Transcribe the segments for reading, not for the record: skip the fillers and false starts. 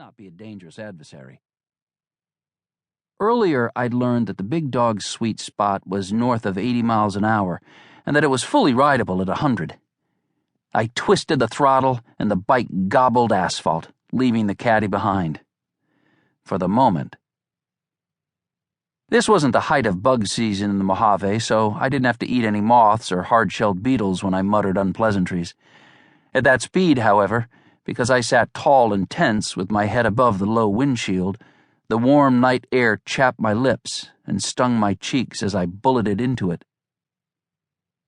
not be a dangerous adversary. Earlier, I'd learned that the big dog's sweet spot was north of 80 miles an hour, and that it was fully rideable at 100. I twisted the throttle, and the bike gobbled asphalt, leaving the caddy behind. For the moment. This wasn't the height of bug season in the Mojave, so I didn't have to eat any moths or hard-shelled beetles when I muttered unpleasantries. At that speed, however, because I sat tall and tense with my head above the low windshield, the warm night air chapped my lips and stung my cheeks as I bulleted into it.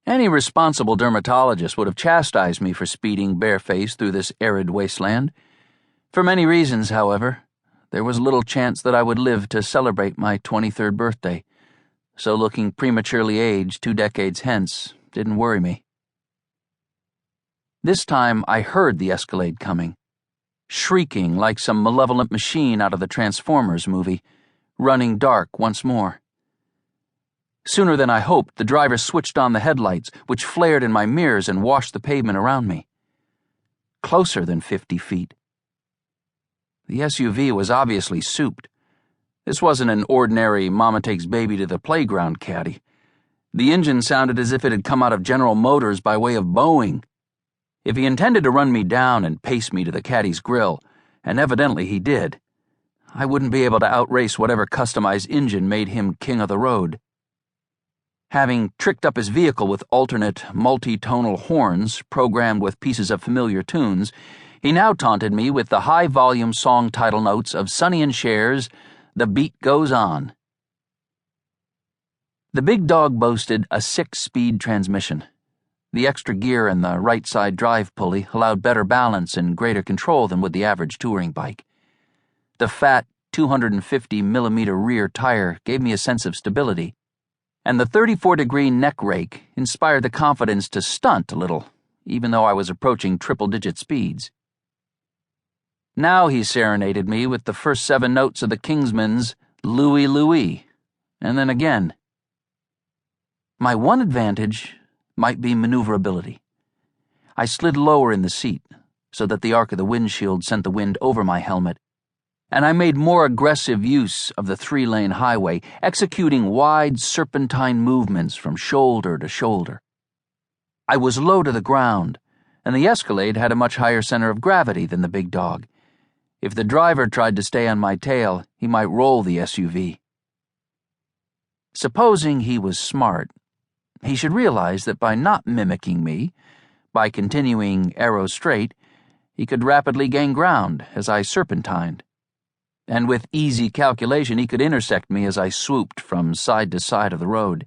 Any responsible dermatologist would have chastised me for speeding barefaced through this arid wasteland. For many reasons, however, there was little chance that I would live to celebrate my 23rd birthday, so looking prematurely aged 2 decades hence didn't worry me. This time I heard the Escalade coming, shrieking like some malevolent machine out of the Transformers movie, running dark once more. Sooner than I hoped, the driver switched on the headlights, which flared in my mirrors and washed the pavement around me. Closer than 50 feet. The SUV was obviously souped. This wasn't an ordinary mama takes baby to the playground caddy. The engine sounded as if it had come out of General Motors by way of Boeing. If he intended to run me down and pace me to the caddy's grill, and evidently he did, I wouldn't be able to outrace whatever customized engine made him king of the road. Having tricked up his vehicle with alternate, multi-tonal horns programmed with pieces of familiar tunes, he now taunted me with the high-volume song title notes of Sonny and Cher's "The Beat Goes On." The big dog boasted a 6-speed transmission. The extra gear and the right-side drive pulley allowed better balance and greater control than with the average touring bike. The fat 250mm rear tire gave me a sense of stability, and the 34-degree neck rake inspired the confidence to stunt a little, even though I was approaching triple-digit speeds. Now he serenaded me with the first 7 notes of the Kingsmen's "Louie Louie," and then again. My one advantage might be maneuverability. I slid lower in the seat, so that the arc of the windshield sent the wind over my helmet, and I made more aggressive use of the 3-lane highway, executing wide serpentine movements from shoulder to shoulder. I was low to the ground, and the Escalade had a much higher center of gravity than the big dog. If the driver tried to stay on my tail, he might roll the SUV. Supposing he was smart, he should realize that by not mimicking me, by continuing arrow straight, he could rapidly gain ground as I serpentined. And with easy calculation, he could intersect me as I swooped from side to side of the road.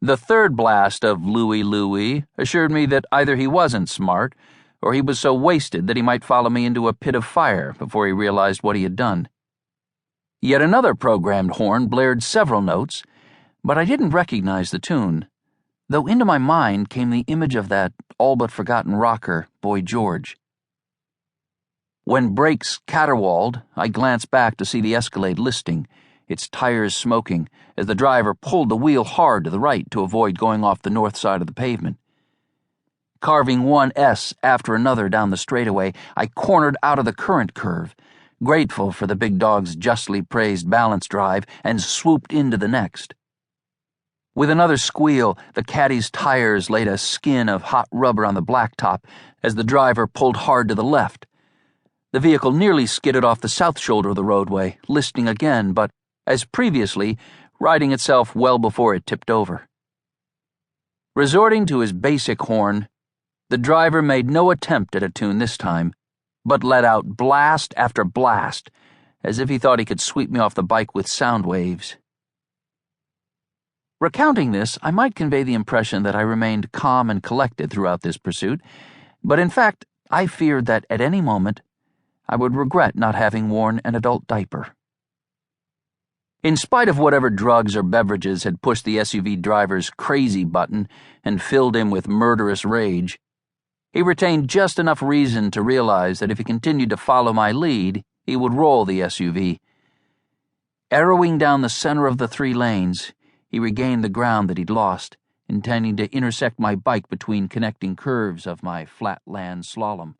The third blast of "Louie Louie" assured me that either he wasn't smart, or he was so wasted that he might follow me into a pit of fire before he realized what he had done. Yet another programmed horn blared several notes, but I didn't recognize the tune, though into my mind came the image of that all-but-forgotten rocker, Boy George. When brakes caterwauled, I glanced back to see the Escalade listing, its tires smoking, as the driver pulled the wheel hard to the right to avoid going off the north side of the pavement. Carving one S after another down the straightaway, I cornered out of the current curve, grateful for the big dog's justly praised balance drive, and swooped into the next. With another squeal, the caddy's tires laid a skin of hot rubber on the blacktop as the driver pulled hard to the left. The vehicle nearly skidded off the south shoulder of the roadway, listing again, but, as previously, righting itself well before it tipped over. Resorting to his basic horn, the driver made no attempt at a tune this time, but let out blast after blast, as if he thought he could sweep me off the bike with sound waves. Recounting this, I might convey the impression that I remained calm and collected throughout this pursuit, but in fact, I feared that at any moment, I would regret not having worn an adult diaper. In spite of whatever drugs or beverages had pushed the SUV driver's crazy button and filled him with murderous rage, he retained just enough reason to realize that if he continued to follow my lead, he would roll the SUV. Arrowing down the center of the 3 lanes, he regained the ground that he'd lost, intending to intersect my bike between connecting curves of my flatland slalom.